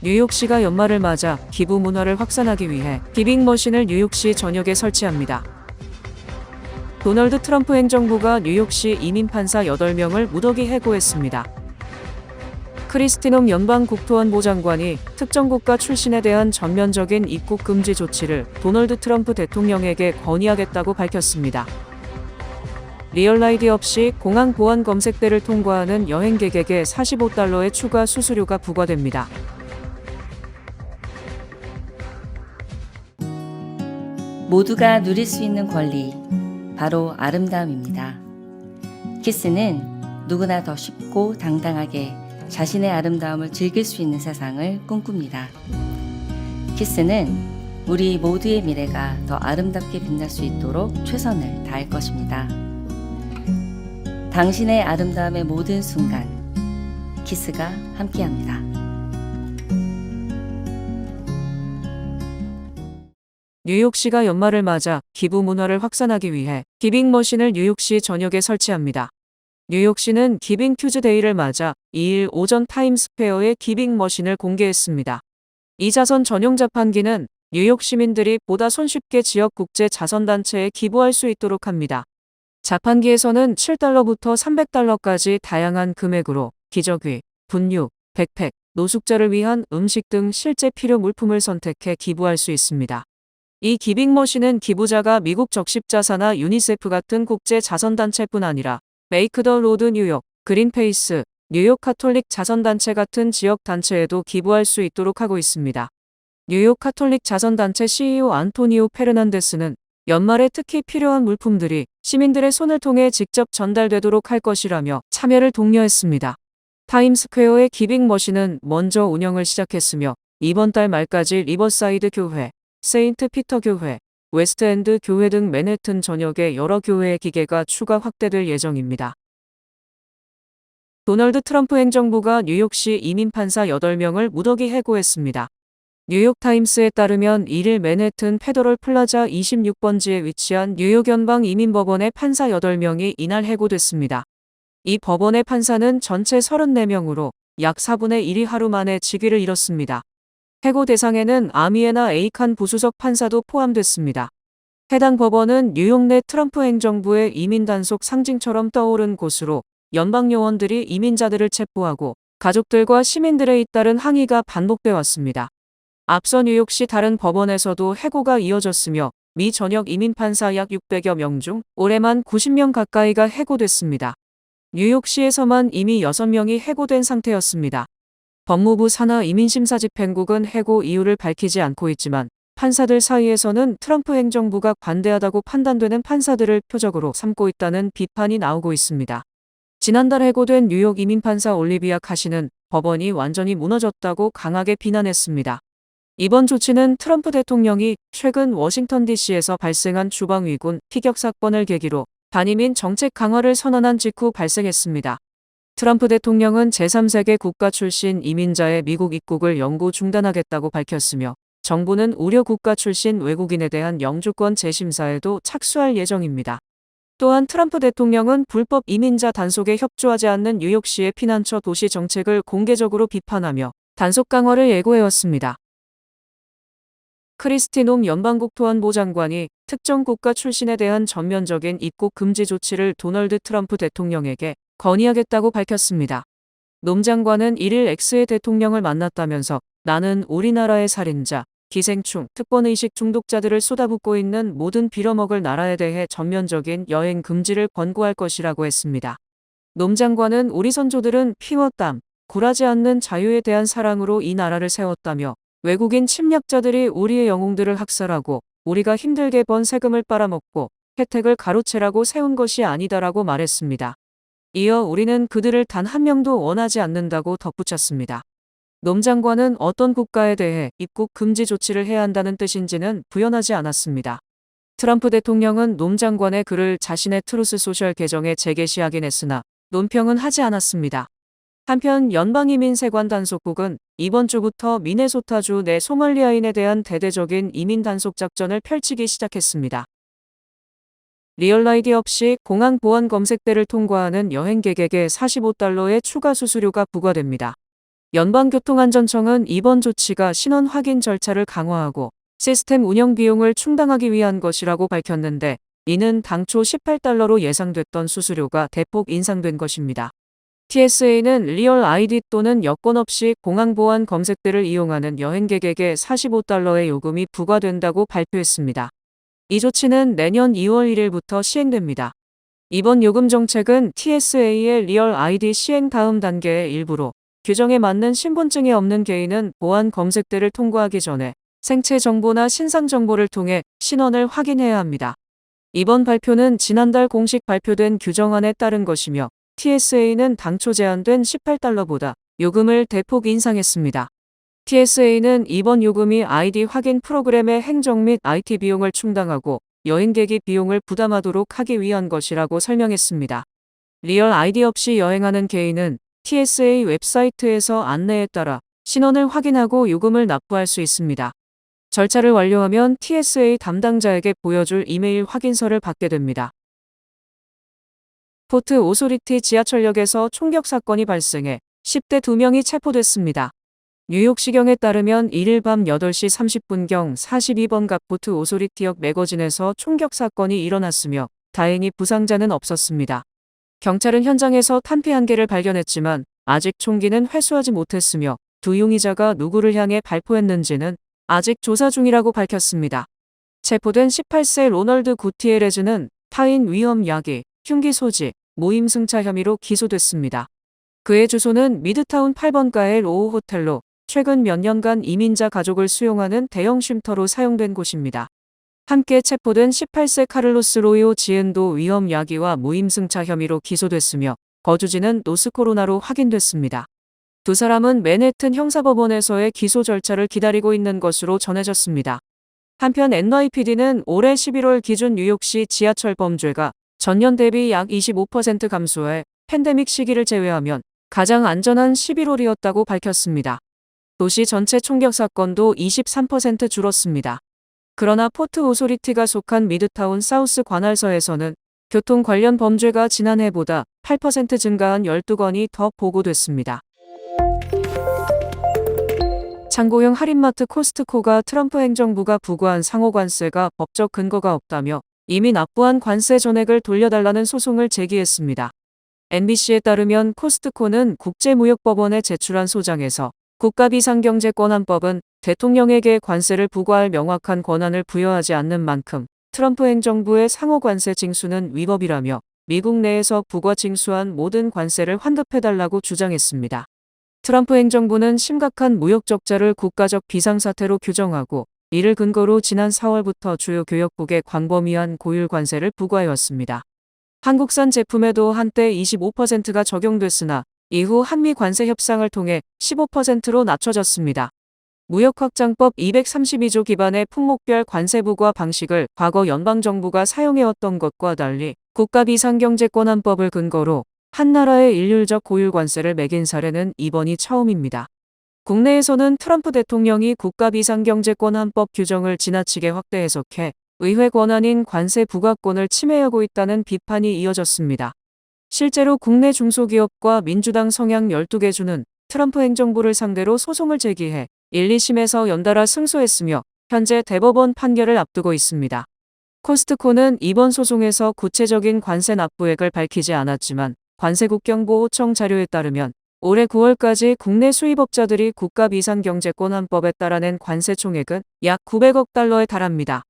뉴욕시가 연말을 맞아 기부 문화를 확산하기 위해 기빙머신을 뉴욕시 전역에 설치합니다. 도널드 트럼프 행정부가 뉴욕시 이민판사 8명을 무더기 해고했습니다. 크리스티 놈 연방국토안보 장관이 특정 국가 출신에 대한 전면적인 입국 금지 조치를 도널드 트럼프 대통령에게 건의하겠다고 밝혔습니다. 리얼라이디 없이 공항 보안 검색대를 통과하는 여행객에게 $45의 추가 수수료가 부과됩니다. 모두가 누릴 수 있는 권리, 바로 아름다움입니다. 키스는 누구나 더 쉽고 당당하게 자신의 아름다움을 즐길 수 있는 세상을 꿈꿉니다. 키스는 우리 모두의 미래가 더 아름답게 빛날 수 있도록 최선을 다할 것입니다. 당신의 아름다움의 모든 순간, 키스가 함께합니다. 뉴욕시가 연말을 맞아 기부 문화를 확산하기 위해 기빙머신을 뉴욕시 전역에 설치합니다. 뉴욕시는 기빙 튜즈데이를 맞아 2일 오전 타임스퀘어에 기빙머신을 공개했습니다. 이 자선 전용 자판기는 뉴욕 시민들이 보다 손쉽게 지역 국제 자선단체에 기부할 수 있도록 합니다. 자판기에서는 $7부터 $300까지 다양한 금액으로 기저귀, 분유, 백팩, 노숙자를 위한 음식 등 실제 필요 물품을 선택해 기부할 수 있습니다. 이 기빙머신은 기부자가 미국 적십자사나 유니세프 같은 국제 자선단체뿐 아니라 메이크 더 로드 뉴욕, 그린페이스, 뉴욕 카톨릭 자선단체 같은 지역 단체에도 기부할 수 있도록 하고 있습니다. 뉴욕 카톨릭 자선단체 CEO 안토니오 페르난데스는 연말에 특히 필요한 물품들이 시민들의 손을 통해 직접 전달되도록 할 것이라며 참여를 독려했습니다. 타임스퀘어의 기빙머신은 먼저 운영을 시작했으며 이번 달 말까지 리버사이드 교회, 세인트 피터 교회, 웨스트엔드 교회 등 맨해튼 전역의 여러 교회의 기계가 추가 확대될 예정입니다. 도널드 트럼프 행정부가 뉴욕시 이민판사 8명을 무더기 해고했습니다. 뉴욕타임스에 따르면 1일 맨해튼 페더럴 플라자 26번지에 위치한 뉴욕 연방 이민법원의 판사 8명이 이날 해고됐습니다. 이 법원의 판사는 전체 34명으로 약 4분의 1이 하루 만에 직위를 잃었습니다. 해고 대상에는 아미에나 에이칸 부수석 판사도 포함됐습니다. 해당 법원은 뉴욕 내 트럼프 행정부의 이민 단속 상징처럼 떠오른 곳으로 연방 요원들이 이민자들을 체포하고 가족들과 시민들에 잇따른 항의가 반복돼 왔습니다. 앞서 뉴욕시 다른 법원에서도 해고가 이어졌으며 미 전역 이민판사 약 600여 명 중 올해만 90명 가까이가 해고됐습니다. 뉴욕시에서만 이미 6명이 해고된 상태였습니다. 법무부 산하 이민심사집행국은 해고 이유를 밝히지 않고 있지만 판사들 사이에서는 트럼프 행정부가 관대하다고 판단되는 판사들을 표적으로 삼고 있다는 비판이 나오고 있습니다. 지난달 해고된 뉴욕 이민판사 올리비아 카시는 법원이 완전히 무너졌다고 강하게 비난했습니다. 이번 조치는 트럼프 대통령이 최근 워싱턴 DC에서 발생한 주방위군 피격 사건을 계기로 반이민 정책 강화를 선언한 직후 발생했습니다. 트럼프 대통령은 제3세계 국가 출신 이민자의 미국 입국을 영구 중단하겠다고 밝혔으며 정부는 우려 국가 출신 외국인에 대한 영주권 재심사에도 착수할 예정입니다. 또한 트럼프 대통령은 불법 이민자 단속에 협조하지 않는 뉴욕시의 피난처 도시 정책을 공개적으로 비판하며 단속 강화를 예고해왔습니다. 크리스티 놈 연방국토안보 장관이 특정 국가 출신에 대한 전면적인 입국 금지 조치를 도널드 트럼프 대통령에게 건의하겠다고 밝혔습니다. 놈 장관은 1일 엑스의 대통령을 만났다면서 나는 우리나라의 살인자, 기생충, 특권의식 중독자들을 쏟아붓고 있는 모든 빌어먹을 나라에 대해 전면적인 여행 금지를 권고할 것이라고 했습니다. 놈 장관은 우리 선조들은 피와 땀, 굴하지 않는 자유에 대한 사랑으로 이 나라를 세웠다며 외국인 침략자들이 우리의 영웅들을 학살하고 우리가 힘들게 번 세금을 빨아먹고 혜택을 가로채라고 세운 것이 아니다라고 말했습니다. 이어 우리는 그들을 단 한 명도 원하지 않는다고 덧붙였습니다. 놈 장관은 어떤 국가에 대해 입국 금지 조치를 해야 한다는 뜻인지는 부연하지 않았습니다. 트럼프 대통령은 놈 장관의 글을 자신의 트루스 소셜 계정에 재게시하긴 했으나 논평은 하지 않았습니다. 한편 연방이민세관 단속국은 이번 주부터 미네소타주 내 소말리아인에 대한 대대적인 이민 단속 작전을 펼치기 시작했습니다. 리얼라이디 없이 공항 보안 검색대를 통과하는 여행객에게 $45의 추가 수수료가 부과됩니다. 연방교통안전청은 이번 조치가 신원 확인 절차를 강화하고 시스템 운영 비용을 충당하기 위한 것이라고 밝혔는데, 이는 당초 $18로 예상됐던 수수료가 대폭 인상된 것입니다. TSA는 리얼 아이디 또는 여권 없이 공항 보안 검색대를 이용하는 여행객에게 $45의 요금이 부과된다고 발표했습니다. 이 조치는 내년 2월 1일부터 시행됩니다. 이번 요금 정책은 TSA의 리얼 아이디 시행 다음 단계의 일부로, 규정에 맞는 신분증이 없는 개인은 보안 검색대를 통과하기 전에 생체 정보나 신상 정보를 통해 신원을 확인해야 합니다. 이번 발표는 지난달 공식 발표된 규정안에 따른 것이며, TSA는 당초 제한된 $18보다 요금을 대폭 인상했습니다. TSA는 이번 요금이 아이디 확인 프로그램의 행정 및 IT 비용을 충당하고 여행객이 비용을 부담하도록 하기 위한 것이라고 설명했습니다. 리얼 아이디 없이 여행하는 개인은 TSA 웹사이트에서 안내에 따라 신원을 확인하고 요금을 납부할 수 있습니다. 절차를 완료하면 TSA 담당자에게 보여줄 이메일 확인서를 받게 됩니다. 포트 오소리티 지하철역에서 총격 사건이 발생해 10대 2명이 체포됐습니다. 뉴욕시경에 따르면 1일 밤 8시 30분경 42번 각 포트 오소리티역 매거진에서 총격 사건이 일어났으며 다행히 부상자는 없었습니다. 경찰은 현장에서 탄피 1개를 발견했지만 아직 총기는 회수하지 못했으며 두 용의자가 누구를 향해 발포했는지는 아직 조사 중이라고 밝혔습니다. 체포된 18세 로널드 구티에레즈는 타인 위험 야기, 흉기 소지, 모임 승차 혐의로 기소됐습니다. 그의 주소는 미드타운 8번가의 로우 호텔로 최근 몇 년간 이민자 가족을 수용하는 대형 쉼터로 사용된 곳입니다. 함께 체포된 18세 카를로스 로이오 지엔도 위험 야기와 모임 승차 혐의로 기소됐으며 거주지는 노스코로나로 확인됐습니다. 두 사람은 맨해튼 형사법원에서의 기소 절차를 기다리고 있는 것으로 전해졌습니다. 한편 NYPD는 올해 11월 기준 뉴욕시 지하철 범죄가 전년 대비 약 25% 감소해 팬데믹 시기를 제외하면 가장 안전한 11월이었다고 밝혔습니다. 도시 전체 총격 사건도 23% 줄었습니다. 그러나 포트 오소리티가 속한 미드타운 사우스 관할서에서는 교통 관련 범죄가 지난해보다 8% 증가한 12건이 더 보고됐습니다. 창고형 할인마트 코스트코가 트럼프 행정부가 부과한 상호관세가 법적 근거가 없다며 이미 납부한 관세 전액을 돌려달라는 소송을 제기했습니다. NBC에 따르면 코스트코는 국제무역법원에 제출한 소장에서 국가비상경제권한법은 대통령에게 관세를 부과할 명확한 권한을 부여하지 않는 만큼 트럼프 행정부의 상호관세 징수는 위법이라며 미국 내에서 부과 징수한 모든 관세를 환급해달라고 주장했습니다. 트럼프 행정부는 심각한 무역 적자를 국가적 비상사태로 규정하고 이를 근거로 지난 4월부터 주요 교역국에 광범위한 고율 관세를 부과해왔습니다. 한국산 제품에도 한때 25%가 적용됐으나 이후 한미 관세 협상을 통해 15%로 낮춰졌습니다. 무역확장법 232조 기반의 품목별 관세 부과 방식을 과거 연방정부가 사용해왔던 것과 달리 국가비상경제권한법을 근거로 한 나라의 일률적 고율 관세를 매긴 사례는 이번이 처음입니다. 국내에서는 트럼프 대통령이 국가비상경제권한법 규정을 지나치게 확대 해석해 의회 권한인 관세 부과권을 침해하고 있다는 비판이 이어졌습니다. 실제로 국내 중소기업과 민주당 성향 12개 주는 트럼프 행정부를 상대로 소송을 제기해 1, 2심에서 연달아 승소했으며 현재 대법원 판결을 앞두고 있습니다. 코스트코는 이번 소송에서 구체적인 관세 납부액을 밝히지 않았지만 관세국경보호청 자료에 따르면 올해 9월까지 국내 수입업자들이 국가비상경제권한법에 따라 낸 관세 총액은 약 900억 달러에 달합니다.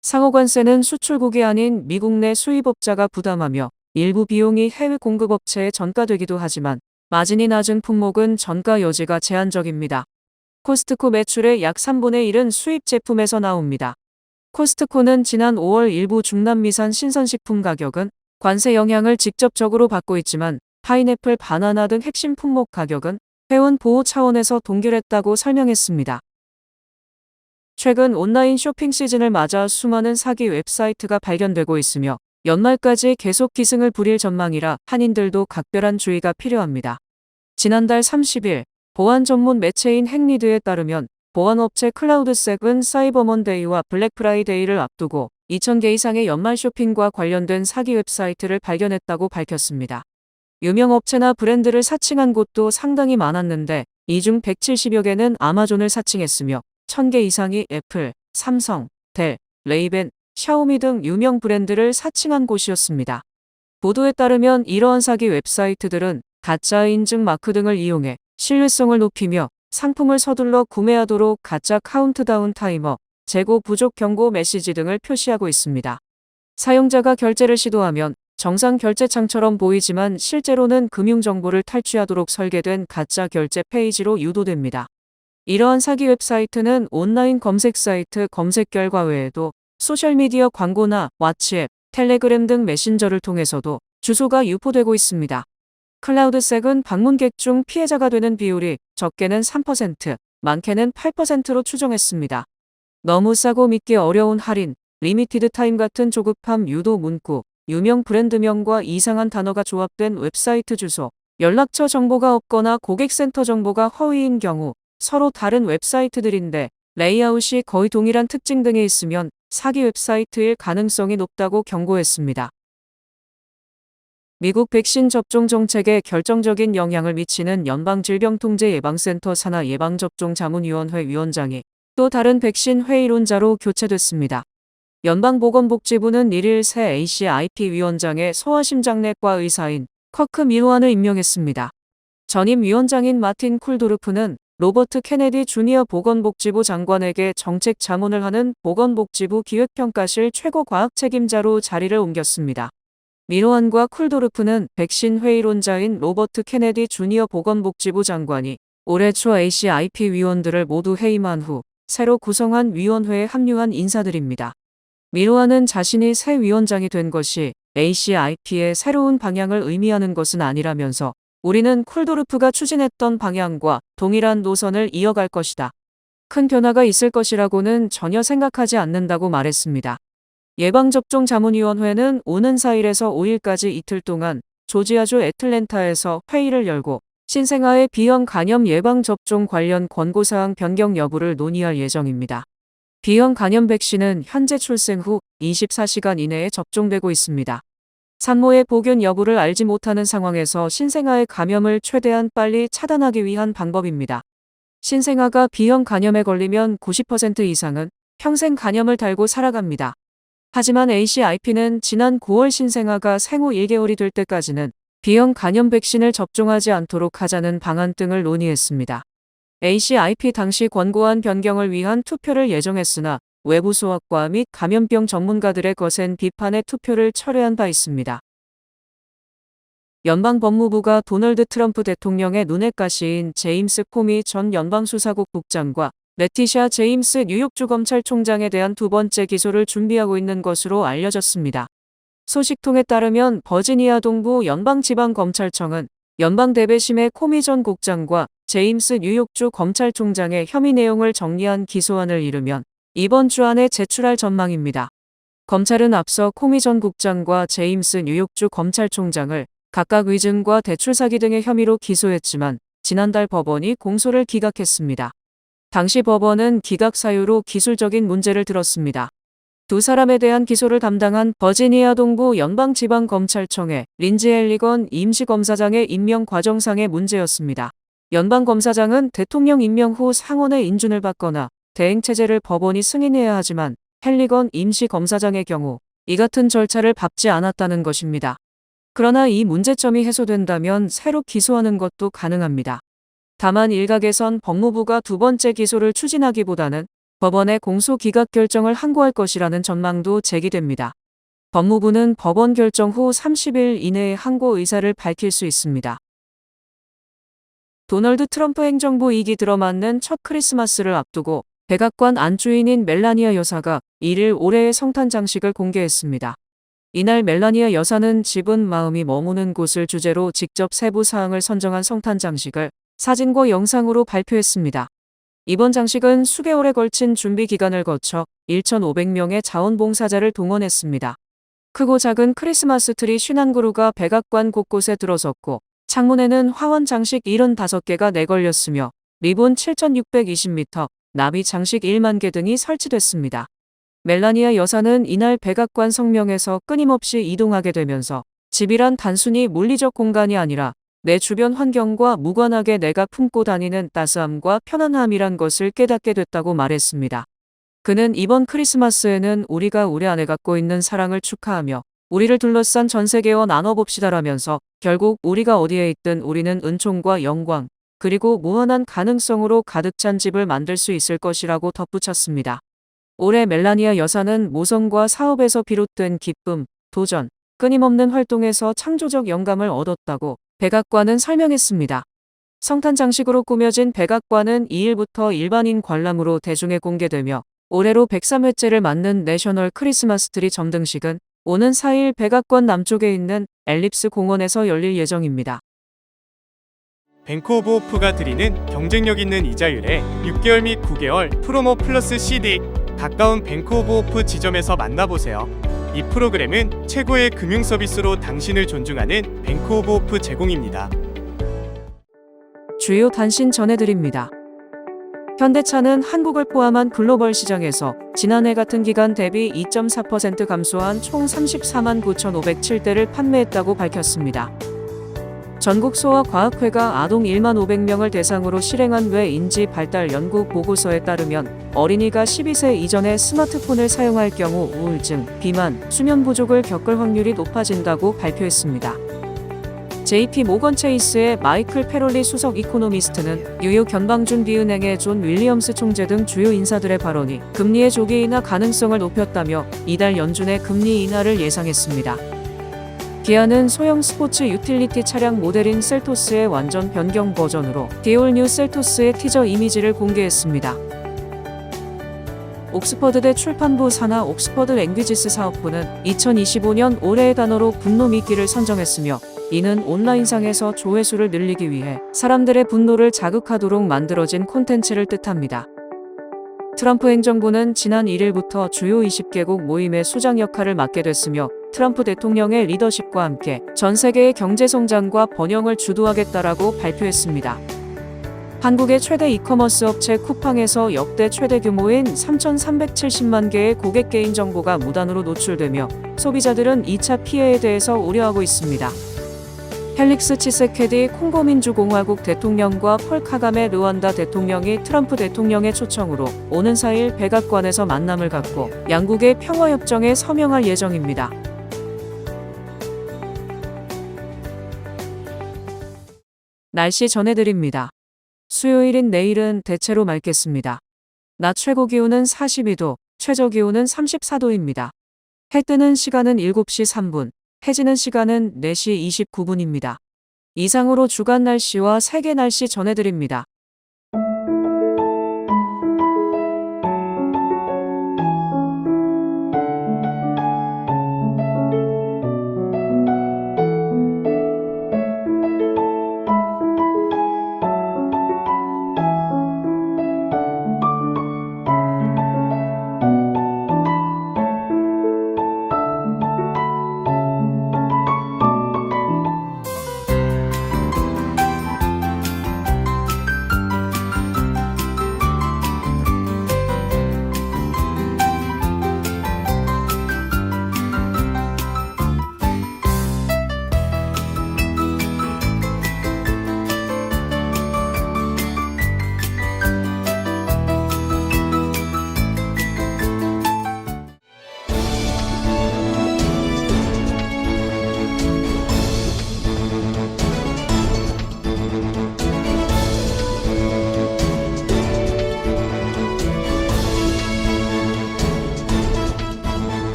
상호관세는 수출국이 아닌 미국 내 수입업자가 부담하며 일부 비용이 해외 공급업체에 전가되기도 하지만 마진이 낮은 품목은 전가 여지가 제한적입니다. 코스트코 매출의 약 3분의 1은 수입 제품에서 나옵니다. 코스트코는 지난 5월 일부 중남미산 신선식품 가격은 관세 영향을 직접적으로 받고 있지만 파인애플, 바나나 등 핵심 품목 가격은 회원 보호 차원에서 동결했다고 설명했습니다. 최근 온라인 쇼핑 시즌을 맞아 수많은 사기 웹사이트가 발견되고 있으며 연말까지 계속 기승을 부릴 전망이라 한인들도 각별한 주의가 필요합니다. 지난달 30일 보안 전문 매체인 핵리드에 따르면 보안업체 클라우드섹은 사이버 먼데이와 블랙 프라이데이를 앞두고 2,000개 이상의 연말 쇼핑과 관련된 사기 웹사이트를 발견했다고 밝혔습니다. 유명 업체나 브랜드를 사칭한 곳도 상당히 많았는데 이 중 170여 개는 아마존을 사칭했으며 1000개 이상이 애플, 삼성, 델, 레이벤, 샤오미 등 유명 브랜드를 사칭한 곳이었습니다. 보도에 따르면 이러한 사기 웹사이트들은 가짜 인증 마크 등을 이용해 신뢰성을 높이며 상품을 서둘러 구매하도록 가짜 카운트다운 타이머, 재고 부족 경고 메시지 등을 표시하고 있습니다. 사용자가 결제를 시도하면 정상 결제창처럼 보이지만 실제로는 금융정보를 탈취하도록 설계된 가짜 결제 페이지로 유도됩니다. 이러한 사기 웹사이트는 온라인 검색 사이트 검색 결과 외에도 소셜미디어 광고나 왓츠앱, 텔레그램 등 메신저를 통해서도 주소가 유포되고 있습니다. 클라우드색은 방문객 중 피해자가 되는 비율이 적게는 3%, 많게는 8%로 추정했습니다. 너무 싸고 믿기 어려운 할인, 리미티드 타임 같은 조급함 유도 문구, 유명 브랜드명과 이상한 단어가 조합된 웹사이트 주소, 연락처 정보가 없거나 고객센터 정보가 허위인 경우, 서로 다른 웹사이트들인데 레이아웃이 거의 동일한 특징 등이 있으면 사기 웹사이트일 가능성이 높다고 경고했습니다. 미국 백신 접종 정책에 결정적인 영향을 미치는 연방질병통제예방센터 산하 예방접종자문위원회 위원장이 또 다른 백신 회의론자로 교체됐습니다. 연방보건복지부는 1일 새 ACIP 위원장에 소아심장내과 의사인 커크 밀완을 임명했습니다. 전임 위원장인 마틴 쿨도르프는 로버트 케네디 주니어 보건복지부 장관에게 정책 자문을 하는 보건복지부 기획평가실 최고 과학 책임자로 자리를 옮겼습니다. 밀완과 쿨도르프는 백신 회의론자인 로버트 케네디 주니어 보건복지부 장관이 올해 초 ACIP 위원들을 모두 해임한 후 새로 구성한 위원회에 합류한 인사들입니다. 밀완은 자신이 새 위원장이 된 것이 ACIP의 새로운 방향을 의미하는 것은 아니라면서 우리는 쿨도르프가 추진했던 방향과 동일한 노선을 이어갈 것이다. 큰 변화가 있을 것이라고는 전혀 생각하지 않는다고 말했습니다. 예방접종자문위원회는 오는 4일에서 5일까지 이틀 동안 조지아주 애틀랜타에서 회의를 열고 신생아의 B형 간염 예방접종 관련 권고사항 변경 여부를 논의할 예정입니다. B형 간염 백신은 현재 출생 후 24시간 이내에 접종되고 있습니다. 산모의 복용 여부를 알지 못하는 상황에서 신생아의 감염을 최대한 빨리 차단하기 위한 방법입니다. 신생아가 B형 간염에 걸리면 90% 이상은 평생 간염을 달고 살아갑니다. 하지만 ACIP는 지난 9월 신생아가 생후 1개월이 될 때까지는 B형 간염 백신을 접종하지 않도록 하자는 방안 등을 논의했습니다. ACIP 당시 권고안 변경을 위한 투표를 예정했으나 외부 소아과 및 감염병 전문가들의 거센 비판에 투표를 철회한 바 있습니다. 연방법무부가 도널드 트럼프 대통령의 눈엣 가시인 제임스 코미 전 연방수사국 국장과 레티샤 제임스 뉴욕주 검찰총장에 대한 두 번째 기소를 준비하고 있는 것으로 알려졌습니다. 소식통에 따르면 버지니아 동부 연방지방검찰청은 연방대배심의 코미 전 국장과 제임스 뉴욕주 검찰총장의 혐의 내용을 정리한 기소안을 이르면 이번 주 안에 제출할 전망입니다. 검찰은 앞서 코미 전 국장과 제임스 뉴욕주 검찰총장을 각각 위증과 대출 사기 등의 혐의로 기소했지만 지난달 법원이 공소를 기각했습니다. 당시 법원은 기각 사유로 기술적인 문제를 들었습니다. 두 사람에 대한 기소를 담당한 버지니아 동부 연방지방검찰청의 린지 헬리건 임시검사장의 임명 과정상의 문제였습니다. 연방검사장은 대통령 임명 후 상원의 인준을 받거나 대행체제를 법원이 승인해야 하지만 헬리건 임시검사장의 경우 이 같은 절차를 밟지 않았다는 것입니다. 그러나 이 문제점이 해소된다면 새로 기소하는 것도 가능합니다. 다만 일각에선 법무부가 두 번째 기소를 추진하기보다는 법원의 공소 기각 결정을 항고할 것이라는 전망도 제기됩니다. 법무부는 법원 결정 후 30일 이내에 항고 의사를 밝힐 수 있습니다. 도널드 트럼프 행정부 2기 들어맞는 첫 크리스마스를 앞두고 백악관 안주인인 멜라니아 여사가 1일 올해의 성탄 장식을 공개했습니다. 이날 멜라니아 여사는 집은 마음이 머무는 곳을 주제로 직접 세부 사항을 선정한 성탄 장식을 사진과 영상으로 발표했습니다. 이번 장식은 수개월에 걸친 준비 기간을 거쳐 1,500명의 자원봉사자를 동원했습니다. 크고 작은 크리스마스 트리 50그루가 백악관 곳곳에 들어섰고 창문에는 화원 장식 75개가 내걸렸으며 리본 7,620m, 나비 장식 1만 개 등이 설치됐습니다. 멜라니아 여사는 이날 백악관 성명에서 끊임없이 이동하게 되면서 집이란 단순히 물리적 공간이 아니라 내 주변 환경과 무관하게 내가 품고 다니는 따스함과 편안함이란 것을 깨닫게 됐다고 말했습니다. 그는 이번 크리스마스에는 우리가 우리 안에 갖고 있는 사랑을 축하하며 우리를 둘러싼 전 세계와 나눠봅시다라면서 결국 우리가 어디에 있든 우리는 은총과 영광, 그리고 무한한 가능성으로 가득 찬 집을 만들 수 있을 것이라고 덧붙였습니다. 올해 멜라니아 여사는 모성과 사업에서 비롯된 기쁨, 도전, 끊임없는 활동에서 창조적 영감을 얻었다고 백악관은 설명했습니다. 성탄 장식으로 꾸며진 백악관은 2일부터 일반인 관람으로 대중에 공개되며 올해로 103회째를 맞는 내셔널 크리스마스 트리 점등식은 오는 4일 백악관 남쪽에 있는 엘립스 공원에서 열릴 예정입니다. 뱅크 오브 호프가 드리는 경쟁력 있는 이자율에 6개월 및 9개월 프로모 플러스 CD 가까운 뱅크 오브 호프 지점에서 만나보세요. 이 프로그램은 최고의 금융 서비스로 당신을 존중하는 뱅크 오브 호프 제공입니다. 주요 단신 전해드립니다. 현대차는 한국을 포함한 글로벌 시장에서 지난해 같은 기간 대비 2.4% 감소한 총 34만 9,507대를 판매했다고 밝혔습니다. 전국 소아과학회가 아동 1만 500명을 대상으로 실행한 뇌인지 발달 연구 보고서에 따르면 어린이가 12세 이전에 스마트폰을 사용할 경우 우울증, 비만, 수면 부족을 겪을 확률이 높아진다고 발표했습니다. JP 모건 체이스의 마이클 페롤리 수석 이코노미스트는 뉴욕 연방준비은행의 존 윌리엄스 총재 등 주요 인사들의 발언이 금리의 조기 인하 가능성을 높였다며 이달 연준의 금리 인하를 예상했습니다. 기아는 소형 스포츠 유틸리티 차량 모델인 셀토스의 완전 변경 버전으로 디올 뉴 셀토스의 티저 이미지를 공개했습니다. 옥스퍼드대 출판부 산하 옥스퍼드 랭귀지스 사업부는 2025년 올해의 단어로 분노 미끼를 선정했으며 이는 온라인상에서 조회수를 늘리기 위해 사람들의 분노를 자극하도록 만들어진 콘텐츠를 뜻합니다. 트럼프 행정부는 지난 1일부터 주요 20개국 모임의 수장 역할을 맡게 됐으며 트럼프 대통령의 리더십과 함께 전 세계의 경제 성장과 번영을 주도하겠다라고 발표했습니다. 한국의 최대 이커머스 업체 쿠팡에서 역대 최대 규모인 3,370만 개의 고객 개인 정보가 무단으로 노출되며 소비자들은 2차 피해에 대해서 우려하고 있습니다. 펠릭스 치세케디 콩고민주공화국 대통령과 폴 카가메 르완다 대통령이 트럼프 대통령의 초청으로 오는 4일 백악관에서 만남을 갖고 양국의 평화협정에 서명할 예정입니다. 날씨 전해드립니다. 수요일인 내일은 대체로 맑겠습니다. 낮 최고 기온은 42도, 최저 기온은 34도입니다. 해 뜨는 시간은 7시 3분, 해지는 시간은 4시 29분입니다. 이상으로 주간 날씨와 세계 날씨 전해드립니다.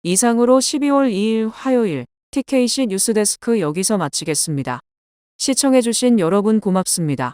이상으로 12월 2일 화요일 TKC 뉴스데스크 여기서 마치겠습니다. 시청해주신 여러분 고맙습니다.